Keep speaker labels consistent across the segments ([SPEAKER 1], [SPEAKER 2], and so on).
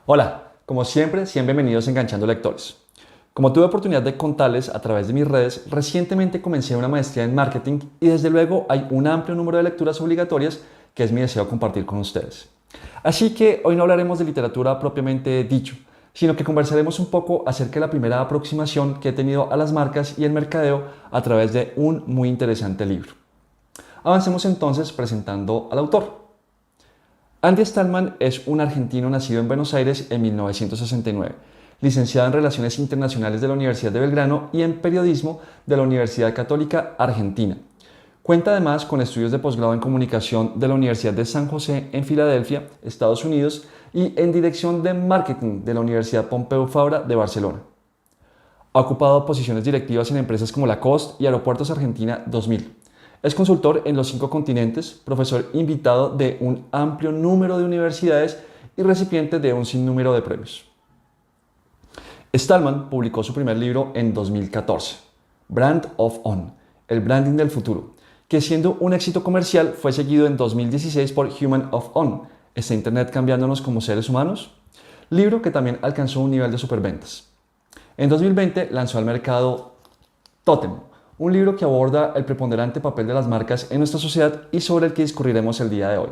[SPEAKER 1] Hola, como siempre, sean bienvenidos a Enganchando Lectores. Como tuve oportunidad de contarles a través de mis redes, recientemente comencé una maestría en marketing y desde luego hay un amplio número de lecturas obligatorias que es mi deseo compartir con ustedes. Así que hoy no hablaremos de literatura propiamente dicho, sino que conversaremos un poco acerca de la primera aproximación que he tenido a las marcas y el mercadeo a través de un muy interesante libro. Avancemos entonces presentando al autor. Andy Stallman es un argentino nacido en Buenos Aires en 1969, licenciado en Relaciones Internacionales de la Universidad de Belgrano y en Periodismo de la Universidad Católica Argentina. Cuenta además con estudios de posgrado en Comunicación de la Universidad de San José en Filadelfia, Estados Unidos, y en Dirección de Marketing de la Universidad Pompeu Fabra de Barcelona. Ha ocupado posiciones directivas en empresas como Lacoste y Aeropuertos Argentina 2000. Es consultor en los 5 continentes, profesor invitado de un amplio número de universidades y recipiente de un sinnúmero de premios. Stallman publicó su primer libro en 2014, Brand of On, el branding del futuro, que siendo un éxito comercial fue seguido en 2016 por Human of On, ¿está Internet cambiándonos como seres humanos? Libro que también alcanzó un nivel de superventas. En 2020 lanzó al mercado Totem, un libro que aborda el preponderante papel de las marcas en nuestra sociedad y sobre el que discurriremos el día de hoy.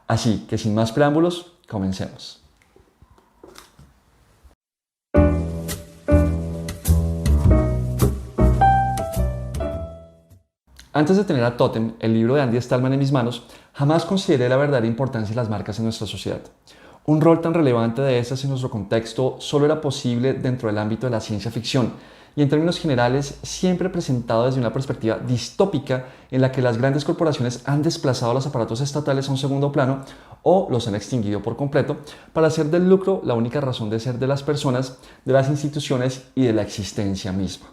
[SPEAKER 1] Así que sin más preámbulos, comencemos. Antes de tener a Totem, el libro de Andy Stallman en mis manos, jamás consideré la verdadera importancia de las marcas en nuestra sociedad. Un rol tan relevante de estas en nuestro contexto solo era posible dentro del ámbito de la ciencia ficción y en términos generales siempre presentado desde una perspectiva distópica en la que las grandes corporaciones han desplazado los aparatos estatales a un segundo plano o los han extinguido por completo para hacer del lucro la única razón de ser de las personas, de las instituciones y de la existencia misma.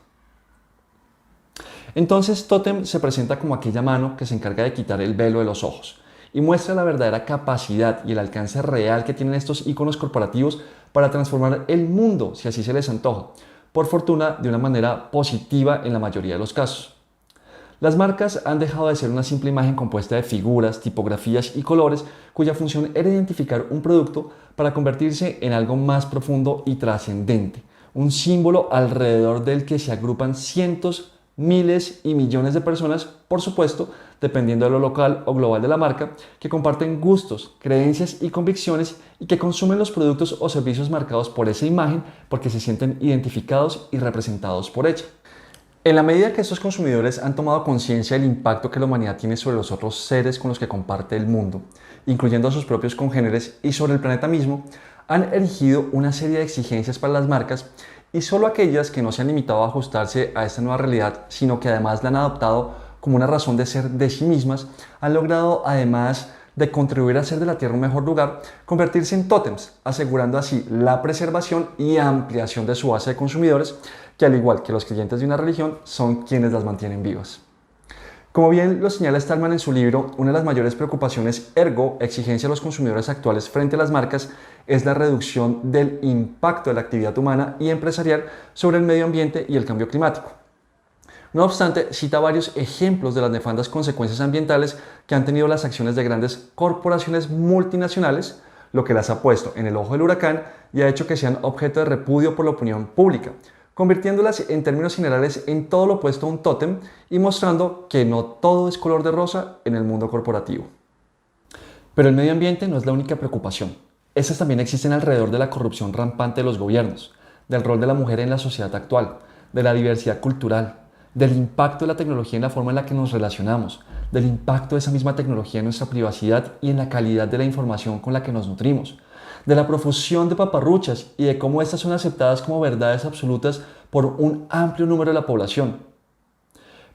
[SPEAKER 1] Entonces Totem se presenta como aquella mano que se encarga de quitar el velo de los ojos y muestra la verdadera capacidad y el alcance real que tienen estos iconos corporativos para transformar el mundo, si así se les antoja, por fortuna de una manera positiva en la mayoría de los casos. Las marcas han dejado de ser una simple imagen compuesta de figuras, tipografías y colores cuya función era identificar un producto para convertirse en algo más profundo y trascendente, un símbolo alrededor del que se agrupan cientos, miles y millones de personas, por supuesto, dependiendo de lo local o global de la marca, que comparten gustos, creencias y convicciones y que consumen los productos o servicios marcados por esa imagen porque se sienten identificados y representados por ella. En la medida que estos consumidores han tomado conciencia del impacto que la humanidad tiene sobre los otros seres con los que comparte el mundo, incluyendo a sus propios congéneres y sobre el planeta mismo, han erigido una serie de exigencias para las marcas y solo aquellas que no se han limitado a ajustarse a esta nueva realidad, sino que además la han adoptado como una razón de ser de sí mismas, han logrado, además de contribuir a hacer de la Tierra un mejor lugar, convertirse en tótems, asegurando así la preservación y ampliación de su base de consumidores, que al igual que los creyentes de una religión, son quienes las mantienen vivas. Como bien lo señala Stallman en su libro, una de las mayores preocupaciones ergo exigencia de los consumidores actuales frente a las marcas es la reducción del impacto de la actividad humana y empresarial sobre el medio ambiente y el cambio climático. No obstante, cita varios ejemplos de las nefandas consecuencias ambientales que han tenido las acciones de grandes corporaciones multinacionales, lo que las ha puesto en el ojo del huracán y ha hecho que sean objeto de repudio por la opinión pública, convirtiéndolas en términos generales en todo lo opuesto a un tótem y mostrando que no todo es color de rosa en el mundo corporativo. Pero el medio ambiente no es la única preocupación. Estas también existen alrededor de la corrupción rampante de los gobiernos, del rol de la mujer en la sociedad actual, de la diversidad cultural, del impacto de la tecnología en la forma en la que nos relacionamos, del impacto de esa misma tecnología en nuestra privacidad y en la calidad de la información con la que nos nutrimos, de la profusión de paparruchas y de cómo estas son aceptadas como verdades absolutas por un amplio número de la población.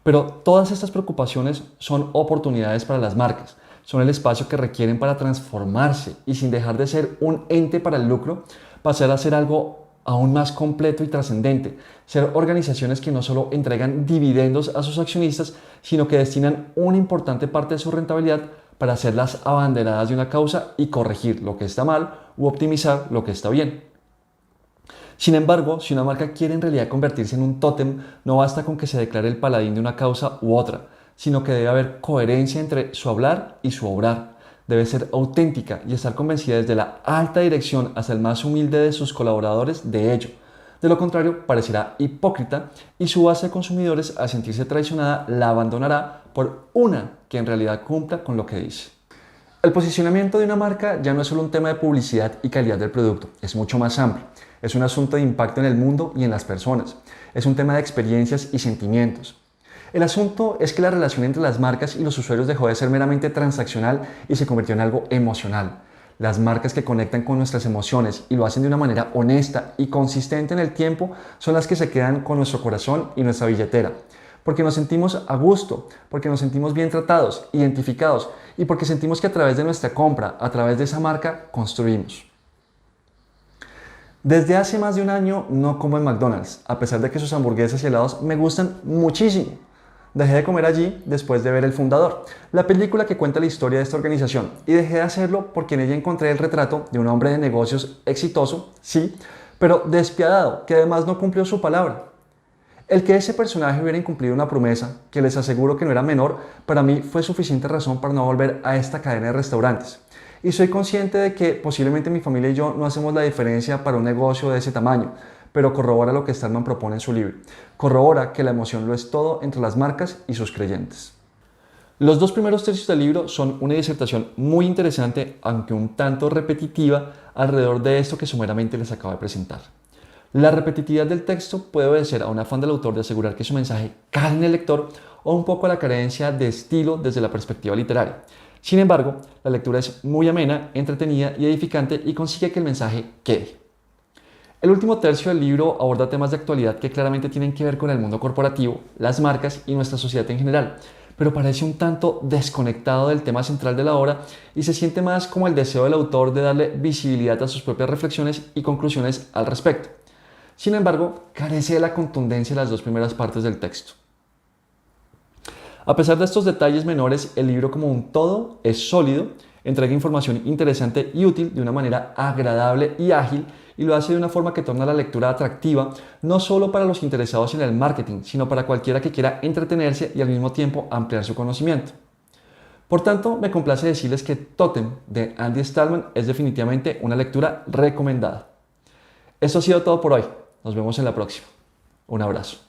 [SPEAKER 1] Pero todas estas preocupaciones son oportunidades para las marcas, son el espacio que requieren para transformarse y sin dejar de ser un ente para el lucro, pasar a ser algo aún más completo y trascendente, ser organizaciones que no solo entregan dividendos a sus accionistas, sino que destinan una importante parte de su rentabilidad para ser las abanderadas de una causa y corregir lo que está mal u optimizar lo que está bien. Sin embargo, si una marca quiere en realidad convertirse en un tótem, no basta con que se declare el paladín de una causa u otra, sino que debe haber coherencia entre su hablar y su obrar. Debe ser auténtica y estar convencida desde la alta dirección hasta el más humilde de sus colaboradores de ello. De lo contrario, parecerá hipócrita y su base de consumidores, al sentirse traicionada, la abandonará por una que en realidad cumpla con lo que dice. El posicionamiento de una marca ya no es solo un tema de publicidad y calidad del producto, es mucho más amplio. Es un asunto de impacto en el mundo y en las personas. Es un tema de experiencias y sentimientos. El asunto es que la relación entre las marcas y los usuarios dejó de ser meramente transaccional y se convirtió en algo emocional. Las marcas que conectan con nuestras emociones y lo hacen de una manera honesta y consistente en el tiempo son las que se quedan con nuestro corazón y nuestra billetera. Porque nos sentimos a gusto, porque nos sentimos bien tratados, identificados y porque sentimos que a través de nuestra compra, a través de esa marca, construimos. Desde hace más de un año no como en McDonald's, a pesar de que sus hamburguesas y helados me gustan muchísimo. Dejé de comer allí después de ver El Fundador, la película que cuenta la historia de esta organización, y dejé de hacerlo porque en ella encontré el retrato de un hombre de negocios exitoso, sí, pero despiadado, que además no cumplió su palabra. El que ese personaje hubiera incumplido una promesa, que les aseguro que no era menor, para mí fue suficiente razón para no volver a esta cadena de restaurantes. Y soy consciente de que posiblemente mi familia y yo no hacemos la diferencia para un negocio de ese tamaño, pero corrobora lo que Stallman propone en su libro. Corrobora que la emoción lo es todo entre las marcas y sus creyentes. Los dos primeros tercios del libro son una disertación muy interesante, aunque un tanto repetitiva, alrededor de esto que someramente les acabo de presentar. La repetitividad del texto puede obedecer a un afán del autor de asegurar que su mensaje cale en el lector o un poco a la carencia de estilo desde la perspectiva literaria. Sin embargo, la lectura es muy amena, entretenida y edificante y consigue que el mensaje quede. El último tercio del libro aborda temas de actualidad que claramente tienen que ver con el mundo corporativo, las marcas y nuestra sociedad en general, pero parece un tanto desconectado del tema central de la obra y se siente más como el deseo del autor de darle visibilidad a sus propias reflexiones y conclusiones al respecto. Sin embargo, carece de la contundencia de las dos primeras partes del texto. A pesar de estos detalles menores, el libro como un todo es sólido, entrega información interesante y útil de una manera agradable y ágil y lo hace de una forma que torna la lectura atractiva no solo para los interesados en el marketing, sino para cualquiera que quiera entretenerse y al mismo tiempo ampliar su conocimiento. Por tanto, me complace decirles que Totem de Andy Stallman es definitivamente una lectura recomendada. Esto ha sido todo por hoy. Nos vemos en la próxima. Un abrazo.